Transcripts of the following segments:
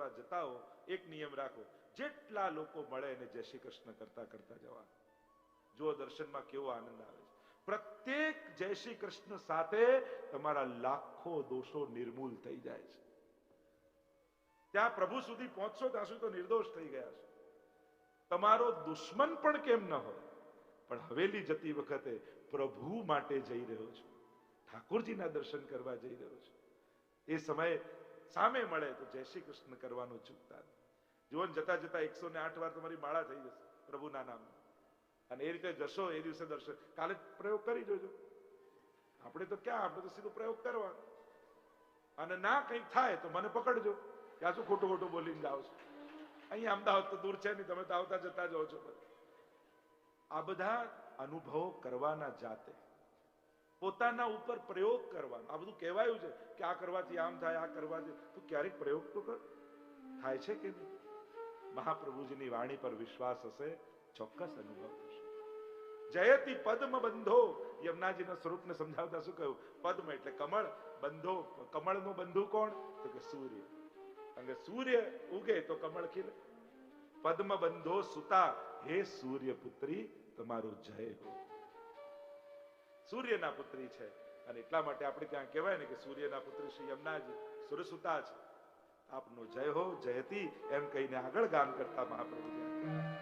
કરવા જતા હો, એક નિયમ રાખો, જેટલા લોકો મળે એને જય શ્રી કૃષ્ણ કરતા કરતા જવા. જો દર્શનમાં કેવો આનંદ આવે છે. પ્રત્યેક જય શ્રી કૃષ્ણ સાથે તમારા લાખો દોષો નિર્મૂલ થઈ જાય છે. ત્યાં પ્રભુ સુધી પહોંચશો ત્યાં સુધી તો નિર્દોષ થઈ ગયા છે. તમારો દુશ્મન પણ કેમ ન હોય, પણ હવેલી જતી વખતે પ્રભુ માટે જઈ રહ્યો છું, ઠાકોરજીના દર્શન કરવા જઈ રહ્યો છું, એ સમયે સામે મળે તો જય શ્રી કૃષ્ણ કરવાનું ચૂકતા નહીં. જીવન જતા જતા 108 વાર તમારી માળા થઈ જશે પ્રભુના નામમાં, અને એ રીતે જશો એ દિવસે દર્શન. કાલે પ્રયોગ કરી જોજો. આપણે તો ક્યાં, આપણે તો સીધો પ્રયોગ કરવાનો, અને ના કંઈક થાય તો મને પકડજો કે આ શું ખોટું ખોટું બોલીને જાઓ છો. અહીંયા અમદાવાદ તો દૂર છે નહીં, તમે તો આવતા જતા જાઓ છો. આ બધા અનુભવો કરવાના જાતે, પોતાના ઉપર પ્રયોગ કરવાનો. આ બધું કહેવાયું છે કે આ કરવાથી આમ થાય, આ કરવાથી, તું ક્યારેક પ્રયોગ તો કર, થાય છે કે નહીં? મહાપ્રભુજીની વાણી પર વિશ્વાસ હશે, ચોક્કસ અનુભવ થશે. જયતિ પદ્મ બંધો, યમુનાજીના સ્વરૂપને સમજાવતા શું કહ્યું? પદ્મ એટલે કમળ, બંધો, કમળનો બંધુ કોણ? તો કે સૂર્ય. કારણ કે સૂર્ય ઉગે તો કમળ ખીલે. પદ્મ બંધો સુતા, હે સૂર્ય પુત્રી તમારું જય હો. સૂર્યના પુત્રી છે, અને એટલા માટે આપણે ત્યાં કહેવાય ને કે સૂર્યના પુત્રી શ્રી યમુનાજી સુરસુતા છે. આપનો જય હો, જયતી એમ કહીને આગળ ગાન કરતા મહાપ્રભુજી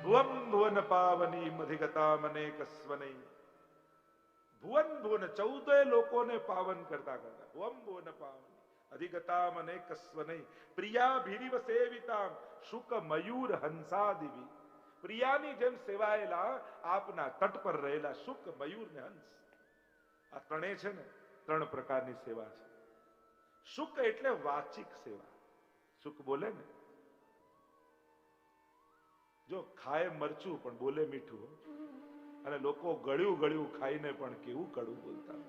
ભુવન ભુવન પાવની મધિગતા મને કસ્વનઈ. ભુવન ભુવન 14 લોકોને પાવન કરતા કરતા ભુવન ભુવન પાવની અધિગતા મને કસ્વનઈ પ્રિયા ભીરીવ સેવિતા શુક મયુર હંસાદિવી. પ્રિયાની જેમ સેવાયેલા આપના તટ પર રહેલા શુક મયુર ને હંસ, આ ત્રણેય છે ને, 3 પ્રકારની સેવા છે. શુક એટલે વાચિક સેવા. શુક બોલે ને, જો ખાય મરચું પણ બોલે મીઠું, અને લોકો ગળ્યું ગળ્યું ખાઈને પણ કેવું કડવું બોલતા.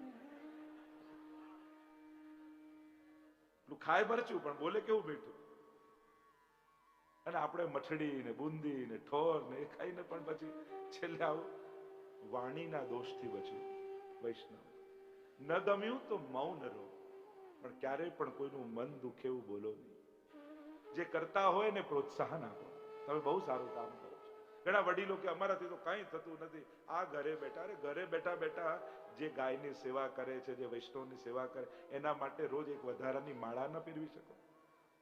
ખાય મરચું પણ બોલે કેવું મીઠું. અને આપણે મઠડી ને બુંદી ને ઠોર ને એ ખાઈને પણ પછી છેલ્લે આવું. વાણીના દોષથી બચવું. વૈષ્ણવ ન ગમ્યું તો મૌન રહો, પણ ક્યારેય પણ કોઈનું મન દુખે એવું બોલો નહીં. જે કરતા હોય ને પ્રોત્સાહન આપો, તમે બહુ સારું કામ કરો છો. ઘણા વડીલો કે અમારાથી તો કંઈ થતું નથી, આ ઘરે બેઠા, અરે ઘરે બેઠા બેઠા જે ગાયની સેવા કરે છે, જે વૈષ્ણવની સેવા કરે, એના માટે રોજ એક વધારાની માળા ન ફેરવી શકો?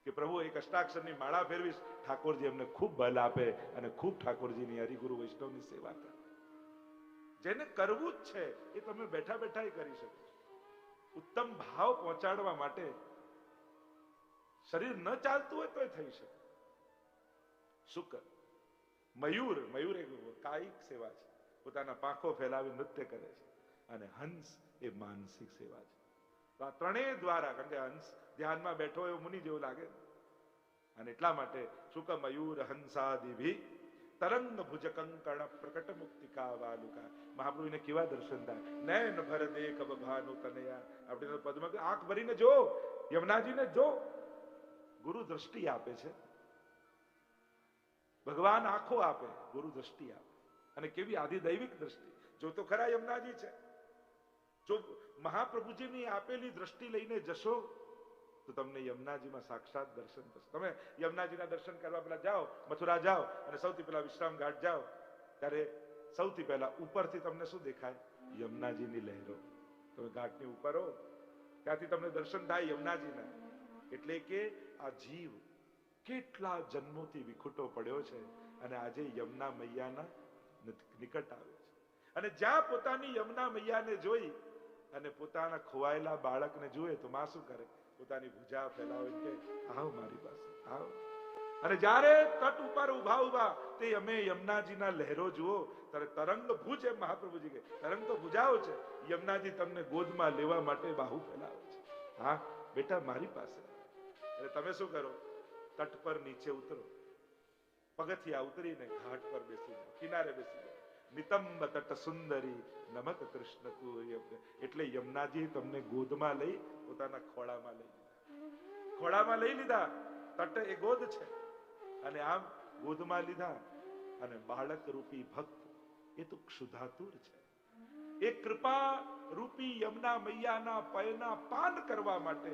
કે પ્રભુ એક અષ્ટાક્ષરની માળા ફેરવીશ, ઠાકોરજી એમને ખૂબ બલ આપે અને ખૂબ ઠાકોરજીની હરિગુરુ વૈષ્ણવની સેવા કરે. જેને કરવું જ છે એ તમે બેઠા બેઠા કરી શકો છો. ઉત્તમ ભાવ પહોંચાડવા માટે શરીર ન ચાલતું હોય તોય થઈ શકે. શુકર મયુર, મયુર એક કાયિક સેવા છે, પોતાના પાંખો ફેલાવી નૃત્ય કરે છે, અને હંસ એ માનસિક સેવા છે. તો આ ત્રણેય દ્વારા, કારણ કે હંસ ધ્યાનમાં બેઠો એવો મુનિ જેવું લાગે, અને એટલા માટે શુક મયુર હંસાદિભી તરંગ ભુજ કંકણ પ્રકટ મુક્તિકા વાલુકા. મહાપ્રભુને કેવા દર્શન થાય, નયન ભર દેખ ભાનુ તનયા. આપણે પદમાં આંખ ભરીને જો, યમુનાજીને જો. ગુરુ દ્રષ્ટિ આપે છે, ભગવાન આંખો આપે, ગુરુ દ્રષ્ટિ આપે. અને કેવી આધિદૈવિક દ્રષ્ટિ. જો તો ખરા યમુનાજી છે. જો મહાપ્રભુજીની આપેલી દ્રષ્ટિ લઈને જશો તો તમને યમુનાજીમાં સાક્ષાત દર્શન થશે. તમે યમુનાજીના દર્શન કરવા પહેલા જાઓ, મથુરા જાઓ, અને સૌથી પહેલા વિશ્રામ ઘાટ જાઓ, ત્યારે સૌથી પહેલા ઉપરથી તમને શું દેખાય? યમુનાજીની લહેરો. તમે ઘાટની ઉપર હો, ત્યાંથી તમને દર્શન થાય યમુનાજીના. એટલે કે આ જીવ કેટલા જન્મોથી વિખૂટો પડ્યો છે, અને આજે યમુના મૈયાના નિકટ આવે છે. અને જ્યાં પોતાની યમુના મૈયાને જોઈ અને પોતાના ખોવાયેલા બાળકને જુએ તો માં શું કરે? પોતાની ભુજા ફેલાવે કે આવો મારી પાસે, આવો. અને જ્યારે તટ ઉપર ઉભા ઉભા તે અમે યમુનાજીના લહેરો જુઓ, ત્યારે તરંગ ભુજ, એમ મહાપ્રભુજી કહે, તરંગ તો ભુજાઓ છે, યમુનાજી તમને ગોદમાં લેવા માટે બાહુ ફેલાવે છે. હા બેટા મારી પાસે. એટલે તમે શું કરો? તટ પર નીચે ઉતરો, પગથિયા ઉતરીને ઘાટ પર બેસી જાઓ, કિનારે બેસી જાઓ. નિતંબ તટ સુંદરી નમત કૃષ્ણ તું. એટલે યમુનાજી તમને ગોદમાં લઈ પોતાના ખોળામાં લઈ લીધા. ખોળામાં લઈ લીધા. તટ એ ગોદ છે, અને આમ ગોદમાં લીધા. અને બાળક રૂપી ભક્ત એ તો ક્ષુધાતુર છે. એ કૃપા રૂપી યમુના મૈયાના પયના પાન કરવા માટે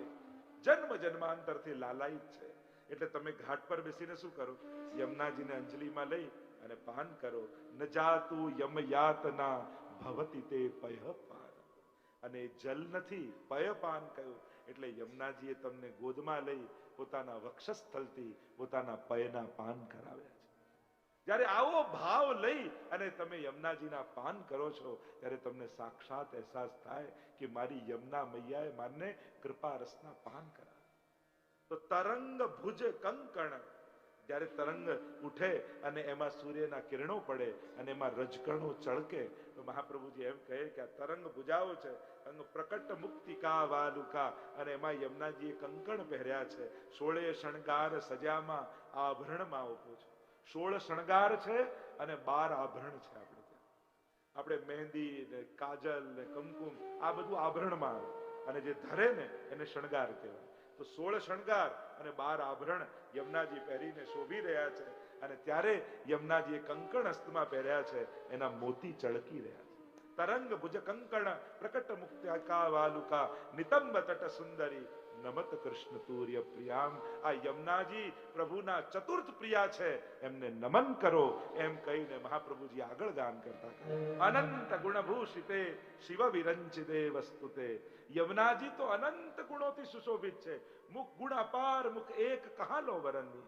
જન્મ જન્માંતરથી લાલાયિત છે. એટલે તમે ઘાટ પર બેસીને શું કરો? યમુનાજીને અંજલિમાં લઈ અને પાન કરો. ન જાતું યમ યાતના ભવતી તે પય પાન. અને જલ નથી, પય પાન કહ્યું એટલે યમુનાજીએ તમને ગોદમાં લઈ પોતાના વક્ષસ્થળથી પોતાના પયના પાન કરાવ્યા છે. જ્યારે આવો ભાવ લઈ અને તમે યમુનાજીના પાન કરો છો ત્યારે તમને સાક્ષાત અહેસાસ થાય કે મારી યમુના મૈયાએ મારને કૃપા રસના પાન કરાવ્યા. તો તરંગ ભુજ કંકણ, જ્યારે તરંગ ઉઠે અને એમાં સૂર્યના કિરણો પડે અને એમાં રજકણો ચળકે તો મહાપ્રભુજી એમ કહે કે આ તરંગ ભુજાઓ છે, અંગ પ્રકટ મુક્તિકા વાલુકા, અને એમાં યમુનાજીએ કંકણ પહેર્યા છે. 16 શણગાર સજામાં આભરણમાં ઓપો છે. 16 શણગાર છે અને 12 આભરણ છે. આપણે ત્યાં આપણે મહેંદી ને કાજલ ને કંકુમ આ બધું આભરણમાં આવે, અને જે ધરે ને એને શણગાર કહેવાય. તો 16 શણગાર અને 12 આભરણ યમુનાજી પહેરીને શોભી રહ્યા છે. અને ત્યારે યમુનાજીએ કંકણ હસ્તમાં પહેર્યા છે, એના મોતી ચળકી રહ્યા છે. તરંગ ભુજ કંકણ પ્રકટ મુક્ત્યા વાલુકા નિતંબ તટ સુંદરી નમત કૃષ્ણ તુર્ય પ્રિયામ. આ યમુનાજી પ્રભુના ચતુર્થ પ્રિયા છે, એમને નમન કરો એમ કહીને મહાપ્રભુજી આગળ ગાન કરતા અનંત ગુણભૂષિતે શિવ વિરંચિતે વસ્તુતે. યમુનાજી તો અનંત ગુણોથી સુશોભિત છે. મુખ ગુણ અપાર, મુખ એક કહા લો વરણની.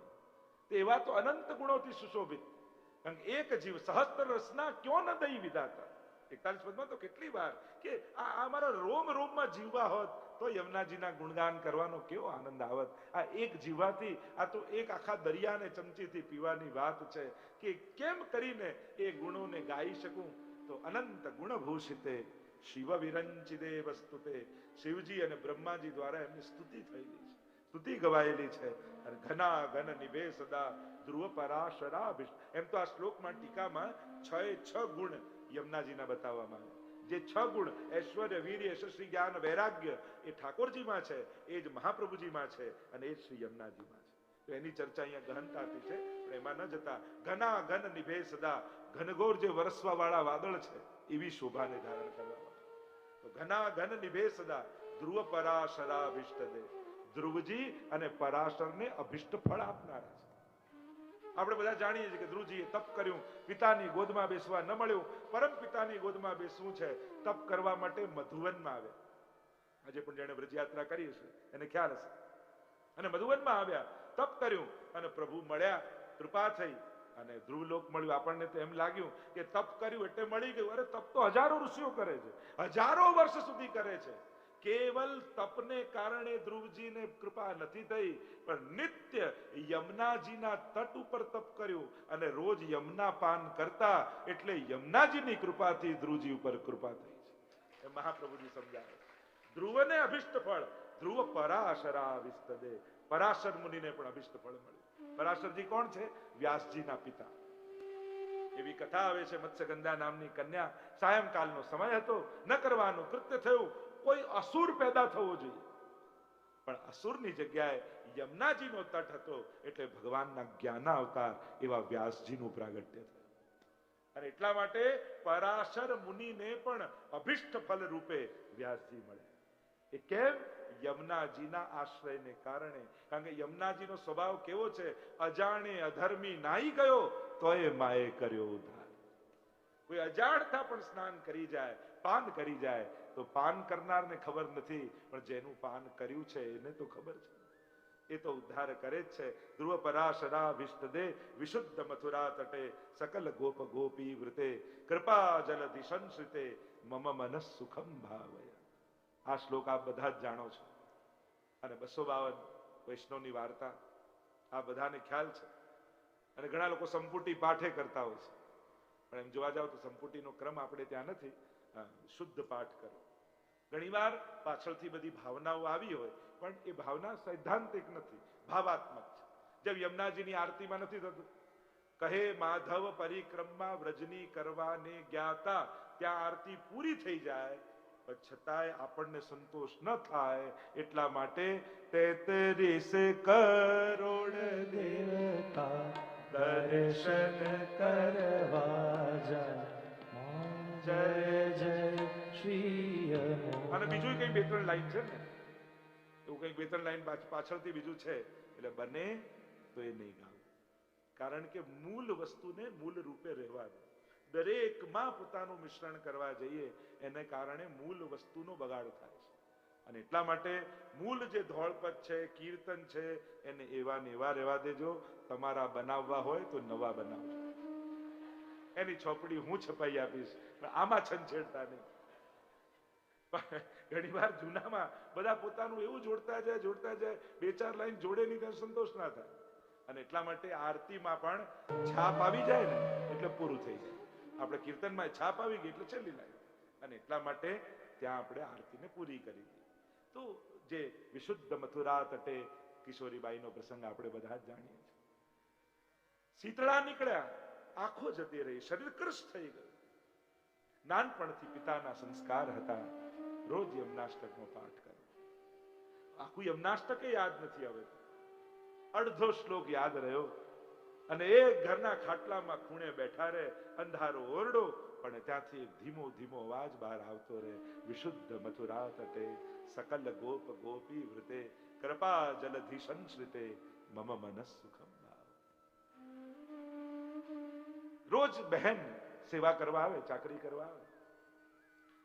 તેવા તો અનંત ગુણોથી સુશોભિત. કારણ કે એક જીવ સહસ્ત્ર રસના ક્યો ન દઈ વિધાતા. 41 પદમાં તો કેટલી વાર કે આ અમારા રોમ રોમમાં જીવવા હોત તો યમુનાજીના ગુણગાન કરવાનો કેવો આનંદ આવત. આ એક જીવાથી, આ તો એક આખા દરિયાને ચમચીથી પીવાની વાત છે કે કેમ કરીને એ ગુણોને ગાઈ શકું. તો અનંત ગુણભૂષિતે શિવ વિરંચિતે વસ્તુતે. શિવજી અને બ્રહ્માજી દ્વારા એમની સ્તુતિ થયેલી છે, સ્તુતિ ગવાયેલી છે. અને ઘના ઘન નિભે સદા ધ્રુવ પરાશરાભિષ્ટ. એમ તો આ શ્લોકમાં ટીકામાં 6 ગુણ યમુનાજીના બતાવવામાં આવે. જે 6 ગુણ ઐશ્વર્ય, વીર્ય, યશસ્વી, જ્ઞાન, વૈરાગ્ય એ ઠાકોરજીમાં છે, એ જ મહાપ્રભુજીમાં છે અને એ જ શ્રી યમુનાજીમાં છે. તો એની ચર્ચા અહીંયા ગહનતાથી છે, પણ એમાં ન જતા ઘના ઘન નિભે સદા. ઘનઘોર જે વરસવા વાળા વાદળ છે એવી શોભાને ધારણ કરવા. તો ઘના ઘન નિભે સદા ધ્રુવ પરાશરાભિષ્ટ દે. ધ્રુવજી અને પરાશરને અભિષ્ટ ફળ આપનારા છે. આપણે બધા જાણીએ છીએ કે ધ્રુવજીએ તપ કર્યું, પિતાની ગોદમાં બેસવા ન મળ્યું. પરમ પિતાની ગોદમાં બેસવું છે, તપ કરવા માટે મધુવનમાં આવે. આજે પણ જેણે વ્રજયાત્રા કરી હશે એને ખ્યાલ હશે. અને મધુવનમાં આવ્યા, તપ કર્યું અને પ્રભુ મળ્યા, કૃપા થઈ અને ધ્રુવલોક મળ્યું. આપણને તો એમ લાગ્યું કે તપ કર્યું એટલે મળી ગયું. અરે તપ તો હજારો ઋષિઓ કરે છે, હજારો વર્ષ સુધી કરે છે. કેવલ તપને કારણે ધ્રુવજીને કૃપા નથી થઈ, પણ નિત્ય યમુનાજીના તટ ઉપર તપ કર્યું અને રોજ યમુના પાન કરતા, એટલે યમુનાજીની કૃપાથી ધ્રુવજી ઉપર કૃપા થઈ છે. એ મહાપ્રભુજી સમજાવે. ધ્રુવને અભિષ્ટ ફળ, ધ્રુવ પરાશરા વિસ્તદે. પરાશર મુનિને પણ અભિષ્ટ ફળ મળ્યું. પરાશરજી કોણ છે? વ્યાસજીના પિતા. એવી કથા આવે છે, મત્સ્યગંધા નામની કન્યા, સાયંકાલનો સમય હતો, ન કરવાનું કૃત્ય થયું, કોઈ અસુર પેદા થવો જોઈએ, પણ અસુરની જગ્યાએ યમુનાજીનો તટ હતો એટલે ભગવાનના જ્ઞાન અવતાર એવા વ્યાસજીનું પ્રાગટ્ય થયું. અને એટલા માટે પરાશર મુનિને પણ અભિષ્ટ ફલ રૂપે વ્યાસજી મળે. એ કેમ? યમુનાજીના આશ્રયને કારણે. કારણ કે યમુનાજીનો સ્વભાવ કેવો છે? અજાણે અધર્મી નાહી ગયો તોય માએ કર્યો ઉદ્ધાર. કોઈ અજાણતા પણ સ્નાન કરી જાય, પાન કરી જાય તો પાન કરનારને ખબર નથી, પણ જેનું પાન કર્યું છે એને તો ખબર છે. એ તો ઉદ્ધાર કરે જ છે. ધ્રુવ પરાશરા વિષ્ટદે વિશુદ્ધ મથુરા તટે સકલ ગોપ ગોપી વૃતે કૃપા જલધિ સંશ્રિતે મમ મનઃ સુખમ ભાવય. આ શ્લોક આપ બધા જ જાણો છો. અને 252 વૈષ્ણવની વાર્તા આ બધાને ખ્યાલ છે. અને ઘણા લોકો સંપુટી પાઠે કરતા હોય છે, પણ એમ જોવા જાવ તો સંપુટીનો ક્રમ આપણે ત્યાં નથી. શુદ્ધ પાઠ કરો. ઘણીવાર પાછળથી બધી ભાવનાઓ આવી હોય, પણ એ ભાવના સૈદ્ધાંતિક નથી, ભાવાત્મક છે. જેમ યમુનાજીની આરતીમાં નથી થતું, કહે માધવ પરિક્રમા વ્રજની કરવાને જ્ઞાતા, ત્યાં આરતી પૂરી થઈ જાય પણ છતાંય આપણને સંતોષ ન થાય. એટલા માટે 33 કરોડ દેવતા દર્શન કરવા જાય, જય જય શ્રી. અને બીજું કઈ 2-3 લાઈન છે ને, એવું કઈ 2-3 લાઈન પાછળથી બીજું છે. એટલે બને તો એ નહીં ગાવું, કારણ કે મૂળ વસ્તુને મૂળ રૂપે રહેવા દો. દરેકમાં પોતાનું મિશ્રણ કરવા જઈએ એને કારણે મૂળ વસ્તુનો બગાડ થાય છે. અને એટલા માટે મૂળ જે ધોળપદ છે, કીર્તન છે, એને એવા ને એવા રહેવા દેજો. તમારા બનાવવા હોય તો નવા બનાવજો. એની ચોપડી હું છપાઈ આપીશ, પણ આમાં છંછેડતા નહીં. ઘણી વાર જૂનામાં બધા પોતાનું એવું જોડતા જાય, બે ચાર લાઈન જોડે નહીં ત્યાં સંતોષ ના થાય. અને એટલા માટે આરતીમાં પણ છાપ આવી જાય ને એટલે પૂરું થઈ જાય. આપણે કીર્તનમાં છાપ આવી ગઈ એટલે છેલ્લી લાઈન. અને એટલા માટે ત્યાં આપણે આરતીને પૂરી કરી દઈએ. તો જે વિશુદ્ધ મથુરા તટે કિશોરીબાઈનો પ્રસંગ આપણે બધા જ જાણીએ છીએ. શીતળા નીકળ્યા, આંખો જતી રહી, શરીર કૃશ થઈ ગયું. નાનપણથી પિતાના સંસ્કાર હતા, રોજ યમનાષ્ટકનો પાઠ કરો. આખું યમનાષ્ટકે યાદ નથી આવે, અડધો શ્લોક યાદ રહ્યો. અને એક ઘરના ખાટલામાં ખૂણે બેઠા રહે, અંધારો ઓરડો, પણ ત્યાંથી ધીમો ધીમો અવાજ બહાર આવતો રહે, વિશુદ્ધ મથુરા તટે સકલ ગોપ ગોપી વૃતે કૃપા જલધિ સંશ્રિતે મમ મનસ સુખમ ભાવ. રોજ બહેન સેવા કરવા આવે, ચાકરી કરવા આવે,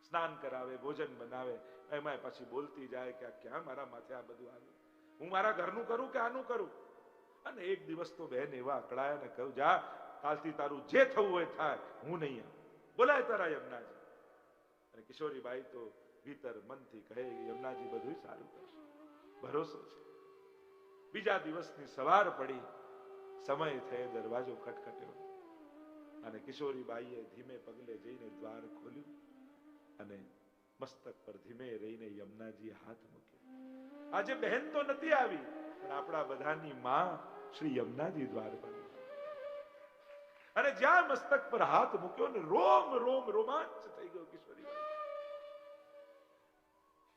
સ્નાન કરાવે, ભોજન બનાવે, એમાં પછી બોલતી જાય કે ક્યાં મારા માથે આ બધું આવ્યું, હું મારા ઘરનું કરું કે આનું કરું. અને એક દિવસ તો બહેન એવા અકળાયા ને કહ્યું, જા કાલથી તારું જે થવું હોય થાય, હું નહીં આવું. બોલાય તારા યમુનાજી. અને કિશોરીબાઈ તો ભીતર મનથી કહે યમુનાજી બધું સારું કરશે, ભરોસો છે. બીજા દિવસની સવાર પડી, સમય થયે દરવાજો ખટખટ્યો અને કિશોરીબાઈએ ધીમે પગલે જઈને દ્વાર ખોલ્યું અને મસ્તક પર ધીમે રહીને યમુનાજીએ હાથ મૂક્યો. આજે બહેન તો નથી આવી, પણ આપણા બધાની માં શ્રી યમુનાજી દ્વાર પર. અને જ્યાં મસ્તક પર હાથ મૂક્યો ને રોમ રોમ રોમાંચ થઈ ગયો કિશોરીબાઈ.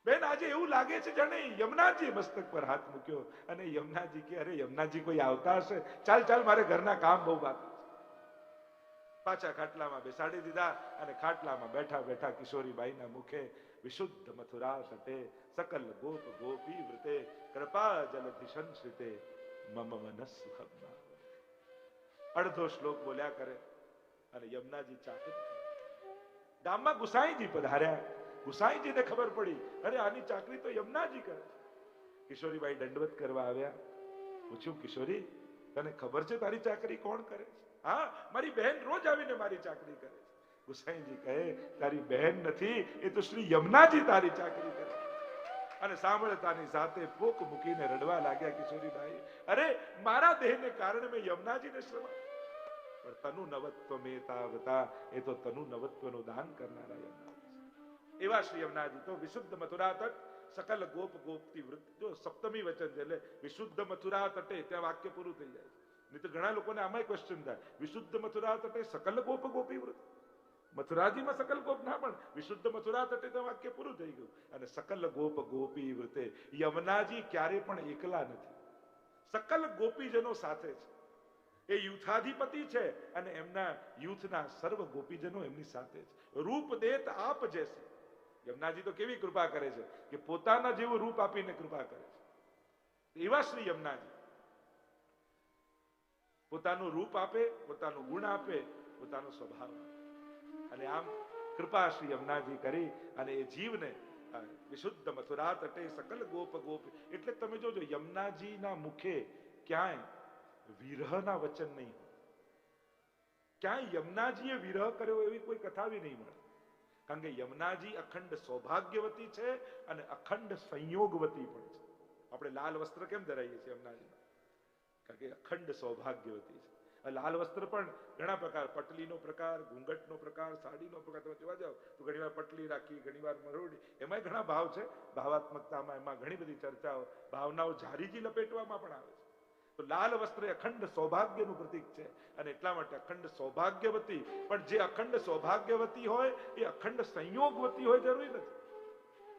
બેન આજે એવું લાગે છે જાણે યમુનાજી મસ્તક પર હાથ મૂક્યો અને યમુનાજી કે અરે યમુનાજી કોઈ આવતા હશે, ચાલ ચાલ મારે ઘરના કામ બહુ બાકી. પાછા ખાટલામાં બેસાડી દીધા અને ખાટલામાં બેઠા બેઠા કિશોરીબાઈના મુખે વિશુદ્ધ મથુરા તટે સકલ ગોપ ગોપી વૃતે કૃપા જલધિ સંશ્રિતે મમ મનસ સુખમ ભાવ. અડધો શ્લોક બોલ્યા કરે અને યમુનાજી ચાકરી. ગામમાં ગુસાઈજી પધાર્યા. ગુસાઈજીને ખબર પડી, અરે આની ચાકરી તો યમુનાજી કરે. કિશોરીબાઈ દંડવત કરવા આવ્યા. પૂછ્યું, કિશોરી તને ખબર છે તારી ચાકરી કોણ કરે છે? હા, મારી બહેન રોજ આવીને મારી ચાકરી કરે છે. ગુસાઈજી કહે, તારી બહેન નથી, એ તો શ્રી યમુનાજી તારી ચાકરી કરે. અને સાંભળતાની સાથે પોક મૂકીને રડવા લાગ્યા કિશોરીબાઈ. અરે મારા દેહને કારણે મેં યમુનાજીને શ્રમા, પણ તનુ નવત્વ મેં તાવતા, એ તો તનુ નવત્વનું દાન કરનારા યમુનાજી. એવા શ્રી યમુનાજી તો વિશુદ્ધ મથુરા તટ સકલ ગોપ ગોપતી વૃત્ત. જો સપ્તમી વચન છે એટલે વિશુદ્ધ મથુરા તટે, ત્યાં વાક્ય પૂરું થઈ જાય. નહીં તો ઘણા લોકોને આમાંય ક્વેશ્ચન થાય, વિશુદ્ધ મથુરા તટે સકલ ગોપ ગોપી વૃત્ત. મથુરાજીમાં સકલ ગોપ ના, પણ વિશુદ્ધ મથુરા તટે તો વાક્ય પૂરું થઈ ગયું. અને સકલ ગોપ ગોપી વૃત્તે, યમુનાજી ક્યારે પણ એકલા નથી, સકલ ગોપીજનો સાથે છે. એ યુથાધિપતિ છે અને એમના યુથના સર્વ ગોપીજનો એમની સાથે છે. રૂપ દેત આપ જેસે. યમુનાજી તો કેવી કૃપા કરે છે કે પોતાના જેવું રૂપ આપીને કૃપા કરે છે. એવા શ્રી યમુનાજી પોતાનું રૂપ આપે, પોતાનું ગુણ આપે, પોતાનો સ્વભાવ આપે. અને આમ કૃપા શ્રી યમુનાજી કરી અને એ જીવને વિશુદ્ધ મથુરા તટે સકલ ગોપ ગોપી. એટલે તમે જોજો યમુનાજીના મુખે ક્યાંય વિરહના વચન નહીં હોય. ક્યાંય યમુનાજીએ વિરહ કર્યો એવી કોઈ કથા બી નહીં મળે. કારણ કે યમુનાજી અખંડ સૌભાગ્યવતી છે અને અખંડ સંયોગવતી પણ છે. આપણે લાલ વસ્ત્ર કેમ ધરાઈએ છીએ યમુનાજીમાં? કારણ કે અખંડ સૌભાગ્યવતી છે. લાલ વસ્ત્ર પણ ઘણા પ્રકાર, પટલીનો પ્રકાર, ઘૂંઘટનો પ્રકાર, સાડીનો પ્રકાર. તમે જોવા જાઓ તો ઘણી વાર પટલી રાખી, ઘણી વાર મરોડી, એમાં ઘણા ભાવ છે. ભાવાત્મકતામાં એમાં ઘણી બધી ચર્ચાઓ, ભાવનાઓ જારીજી લપેટવામાં પણ આવે છે. તો લાલ વસ્ત્ર અખંડ સૌભાગ્યનું પ્રતીક છે અને એટલા માટે અખંડ સૌભાગ્યવતી. પણ જે અખંડ સૌભાગ્યવતી હોય એ અખંડ સંયોગવતી હોય જરૂરી નથી.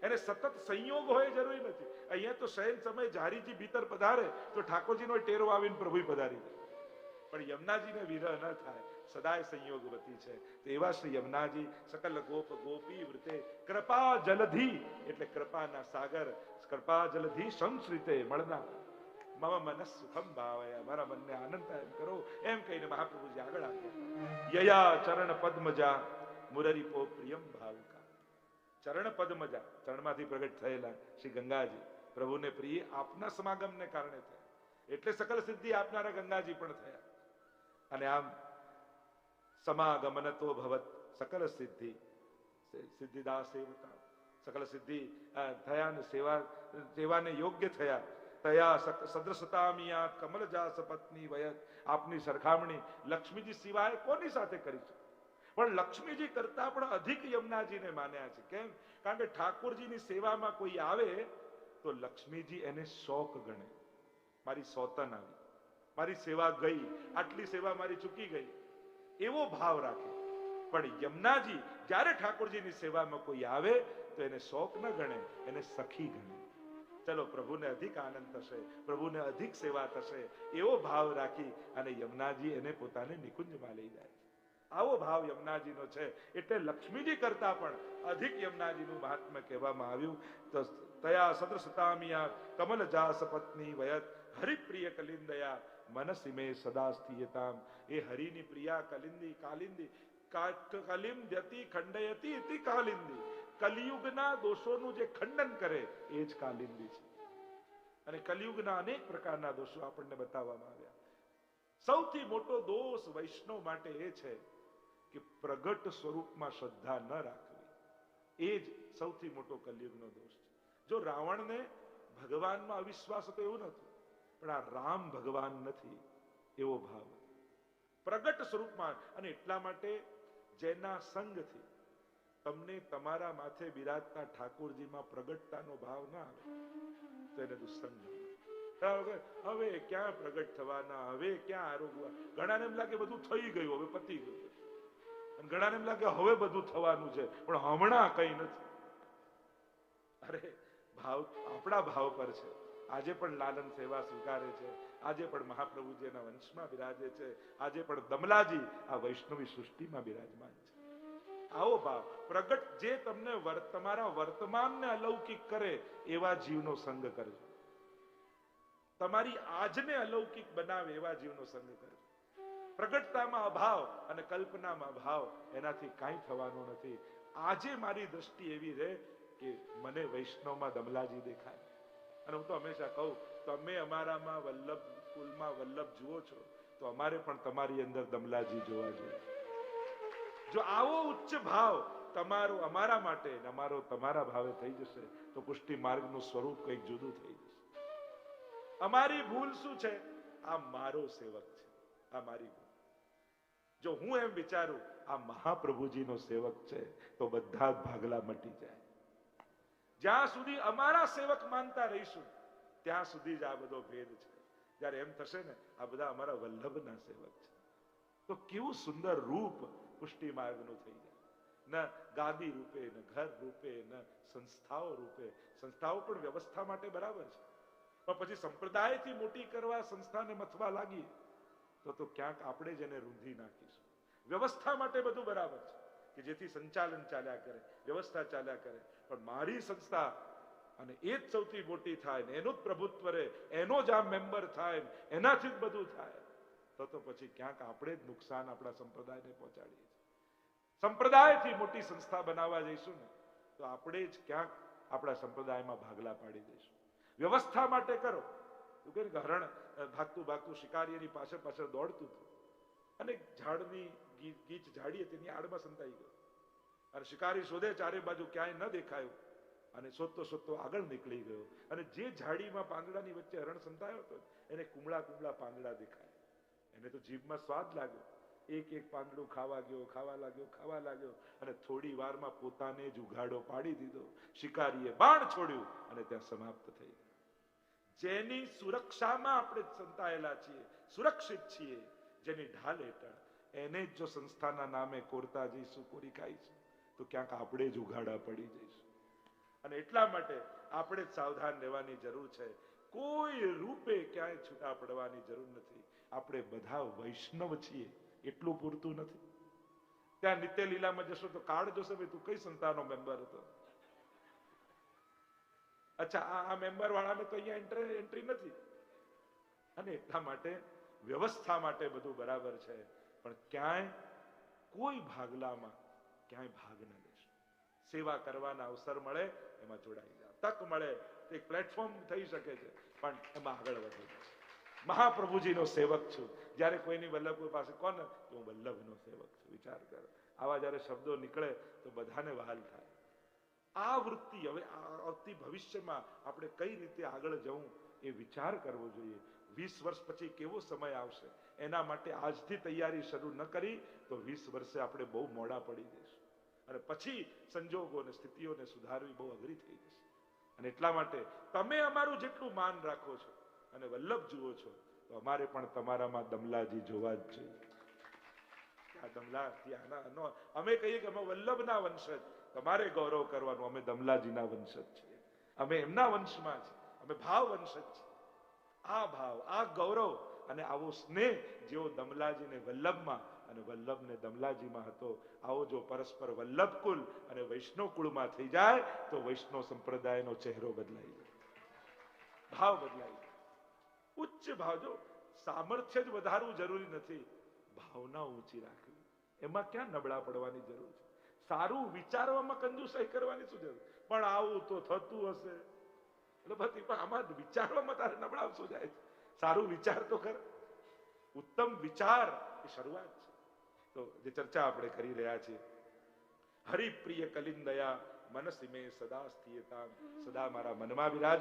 એને સતત સંયોગ હોય જરૂરી નથી. અહીંયા તો શયન સમય જારીજી ભીતર પધારે તો ઠાકોરજીનો ટેરો આવીને પ્રભુ પધારી જાય. પણ યમુનાજીને વિરહ ન થાય, સદાય સંયોગવતી છે. તો એવા શ્રી યમુનાજી સકલ ગોપ ગોપી વૃતે કૃપા જલધિ, એટલે કૃપાના સાગર, કૃપા જલધિ સંશ્રિતે મળના. મમ મનઃ સુખમ ભાવય, મારા મનને આનંદ થાય એમ કરો, એમ કહીને મહાપ્રભુજી આગળ આવ્યા. યયા ચરણ પદ્મજા મુરરીપો પ્રિયમ ભાવુકા. ચરણ પદ્મજા, ચરણમાંથી પ્રગટ થયેલા શ્રી ગંગાજી પ્રભુને પ્રિય આપના સમાગમને કારણે થયા, એટલે સકલ સિદ્ધિ આપનારા ગંગાજી પણ થયા. અને આમ સમાગમનતો ભવત સકલ સિદ્ધિ સિદ્ધિદાસ સેવતા, સકલ સિદ્ધિ થયા ને સેવાને યોગ્ય થયા. તયા સદ્રસતામિયા કમલજાસ પત્ની વયત. આપની સરખામણી લક્ષ્મીજી સિવાય કોની સાથે કરી છે? પણ લક્ષ્મીજી કરતા પણ અધિક યમુનાજીને માન્યા છે. કેમ? કારણ કે ઠાકોરજીની સેવામાં કોઈ આવે તો લક્ષ્મીજી એને શોક ગણે. મારી સોતન આવી, મારી સેવા ગઈ, આટલી સેવા મારી ચૂકી ગઈ, એવો ભાવ રાખે. પણ યમુનાજી જ્યારે ઠાકોરજીની સેવામાં કોઈ આવે તો એને શોક ન ગણે, એને સખી ગણે. ચલો પ્રભુને અધિક આનંદ થશે, પ્રભુને અધિક સેવા થશે, એવો ભાવ રાખી અને યમુનાજી એને પોતાને નિકુંજમાં લઈ જાય. આવો ભાવ યમુનાજીનો છે, એટલે લક્ષ્મીજી કરતા પણ અધિક યમુનાજીનું મહાત્મ્ય કહેવામાં આવ્યું. તો તયા સદ્રસતામિયા કમલજાસ પત્ની વયત હરિપ્રિય કલિંદયા મનસી મે સદા સ્થિયતામ. એ હરિની પ્રિયા કલિંદી કાલિંદી કલિંદ્યતિ ખંડયતિ ઇતિ કાલિંદી. કલિયુગના દોષોનું જે ખંડન કરે એ જ કાલિંદી છે. અને કલિયુગના અનેક પ્રકારના દોષો આપણને બતાવવામાં આવ્યા. સૌથી મોટો દોષ વૈષ્ણવ માટે એ છે કે પ્રગટ સ્વરૂપમાં શ્રદ્ધા ન રાખવી. એ જ સૌથી મોટો કલિયુગનો દોષ છે. જો રાવણને ભગવાનમાં અવિશ્વાસ હતો એવું નતું, પણ આ રામ ભગવાન નથી એવો ભાવ પ્રગટ સ્વરૂપમાં. અને એટલા માટે જેના સંગથી તમને તમારા માથે બિરાજતા ઠાકોરજીમાં પ્રગટતાનો ભાવ ના આવે તો એને દુસ્સંગ. હવે ક્યાં પ્રગટ થવાના, હવે ક્યાં આરોગવા. ઘણાને એમ લાગે બધું થઈ ગયું, હવે પતી ગયું. અને ઘણાને એમ લાગે હવે બધું થવાનું છે, પણ હમણાં કઈ નથી. અરે ભાવ આપણા ભાવ પર છે. આજે પણ લાલન સેવા સ્વીકારે છે, આજે પણ મહાપ્રભુજી એના વંશમાં બિરાજે છે, આજે પણ દમલાજી આ વૈષ્ણવી સૃષ્ટિમાં બિરાજમાન છે. આવો ભાવ પ્રગટ, જે તમને તમારા વર્તમાનને અલૌકિક કરે એવા જીવનો સંગ કરજો. તમારી આજને અલૌકિક બનાવે એવા જીવનો સંગ કરજો. પ્રગટતામાં અભાવ અને કલ્પનામાં અભાવ, એનાથી કાંઈ થવાનું નથી. આજે મારી દ્રષ્ટિ એવી રહે કે મને વૈષ્ણવમાં દમલાજી દેખાય. અને હું તો હંમેશા કહું, તમે અમારામાં વલ્લભ કુલમાં વલ્લભ જુઓ છો તો અમારે પણ તમારી અંદર દમલાજી જોવા જોઈએ. જો આવો ઉચ્ચ ભાવ તમારો અમારા માટે, અમારો તમારા ભાવે થઈ જશે તો પુષ્ટિ માર્ગનું સ્વરૂપ કંઈક જુદું થઈ જશે. અમારી ભૂલ શું છે? આ મારો સેવક છે, આ મારી ભૂલ. જો હું એમ વિચારું આ મહાપ્રભુજીનો સેવક છે તો બધા જ ભાગલા મટી જાય. જ્યાં સુધી અમારા સેવક માનતા રહીશું ત્યાં સુધી જ આ બધો ભેદ છે. જ્યારે એમ થશે ને આ બધા અમારા વલ્લભના સેવક છે તો કેવું સુંદર રૂપ પુષ્ટિ માર્ગનું થઈ જાય. ન ગાદી રૂપે, ન ઘર રૂપે, ન સંસ્થાઓ રૂપે. સંસ્થાઓ પણ વ્યવસ્થા માટે બરાબર છે, પણ પછી સંપ્રદાયથી મોટી કરવા સંસ્થાને મથવા લાગીએ તો ક્યાંક આપણે જ એને રૂંધી નાખીશું. વ્યવસ્થા માટે બધું બરાબર છે કે જેથી સંચાલન ચાલ્યા કરે, વ્યવસ્થા ચાલ્યા કરે, પણ મારી સંસ્થા અને એ જ સૌથી મોટી થાય ને એનું જ પ્રભુત્વ રહે, એનો જ આ મેમ્બર થાય, એનાથી જ બધું થાય, તો પછી ક્યાંક આપણે જ નુકસાન આપણા સંપ્રદાયને પહોંચાડીએ છીએ. સંપ્રદાયથી મોટી સંસ્થા બનાવવા જઈશું ને તો આપણે જ ક્યાંક આપણા સંપ્રદાયમાં ભાગલા પાડી દઈશું. વ્યવસ્થા માટે કરો. હરણ ભાગતું ભાગતું શિકારીની પાછળ દોડતું હતું અને ઝાડની ગીચ ઝાડી તેની આડમાં સંતાઈ ગયો અને શિકારી શોધે ચારે બાજુ ક્યાંય ન દેખાયો અને શોધતો શોધતો આગળ નીકળી ગયો અને જે ઝાડીમાં પાંદડાની વચ્ચે હરણ સંતાયો હતો એને કુમળા કુમળા પાંદડા દેખાય. એને તો જીભમાં સ્વાદ લાગ્યો. એક એક પાંદડું ખાવા લાગ્યો અને થોડી વારમાં પોતાને જ ઉઘાડો પાડી દીધો. શિકારીએ બાણ છોડ્યું અને ત્યાં સમાપ્ત થઈ ગયો. જેની સુરક્ષામાં આપણે સંતાયેલા છીએ, સુરક્ષિત છીએ, જેની ઢાલ હેઠળ, એને જ જો સંસ્થાના નામે કોરતા જઈશું, કોરી ખાઈશું તો ક્યાંક આપણે જ ઉઘાડા પડી જઈશું. અને એટલા માટે આપણે જ સાવધાન રહેવાની જરૂર છે. કોઈ રૂપે ક્યાંય છૂટા પડવાની જરૂર નથી. આપણે બધા વૈષ્ણવ છીએ એટલું પૂરતું નથી. ત્યાં નિત્ય લીલામાં જશો તો કાર્ડ જોશે, ભાઈ તું કઈ સંસ્થાનો મેમ્બર હતો. અચ્છા, આ મેમ્બર વાળાને તો અહીંયા એન્ટ્રી નથી. અને એટલા માટે વ્યવસ્થા માટે બધું બરાબર છે, પણ ક્યાંય કોઈ ભાગલામાં ક્યાંય ભાગ ન લેશો. સેવા કરવાના અવસર મળે એમાં જોડાઈ જાઓ, તક મળે તો એક પ્લેટફોર્મ થઈ શકે છે, પણ એમાં આગળ વધો. મહાપ્રભુજીનો સેવક છું. જ્યારે કોઈની વલ્લભ પાસે કોણ, હું વલ્લભનો સેવક છું. વિચાર કરો, આવા જ્યારે શબ્દો નીકળે તો બધાને વહાલ થાય. આ વૃત્તિ હવે આવતી ભવિષ્યમાં આપણે કઈ રીતે આગળ જવું એ વિચાર કરવો જોઈએ. 20 વર્ષ પછી કેવો સમય આવશે, એના માટે આજથી તૈયારી શરૂ ન કરી તો 20 વર્ષે આપણે બહુ મોડા પડી જઈશું, અને પછી સંજોગો અને સ્થિતિઓને સુધારવી બહુ અઘરી થઈ જશે. અને એટલા માટે તમે અમારું જેટલું માન રાખો છો અને વલ્લભ જુઓ છો, તો અમારે પણ તમારામાં દમલાજી જોવા જ જોઈએ. અમે કહીએ કે અમે વલ્લભના વંશજ, તમારે ગૌરવ કરવાનું અમે દમલાજીના વંશજ છીએ, અમે એમના વંશમાં છીએ, અમે ભાવ વંશજ છીએ. આ ભાવ, આ ગૌરવ અને આવો સ્નેહ જેવો દમલાજીને વલ્લભમાં અને વલ્લભને દમલાજીમાં હતો, આવો જો પરસ્પર વલ્લભ કુલ અને વૈષ્ણવ કુળમાં થઈ જાય તો વૈષ્ણવ સંપ્રદાયનો ચહેરો બદલાઈ જાય, ભાવ બદલાઈ જાય. ઉચ્ચ ભાવ, જો સામર્થ્ય જ વધારવું જરૂરી નથી, ભાવના ઊંચી રાખવી, એમાં ક્યાં નબળા પડવાની જરૂર છે. સારું વિચારવામાં કંજૂસાઈ કરવાની શું જરૂર, પણ આવું તો થતું હશે એટલે બધી, પણ આમાં વિચારવામાં તારે નબળા શું જાય છે. સારું વિચાર તો કર, ઉત્તમ વિચાર એ શરૂઆત છે. તો જે ચર્ચા આપણે કરી રહ્યા છીએ, હરિપ્રિય કલિંદયા મનસી મે સદા સ્થિયતા, સદા મારા મનમાં વિરાજ.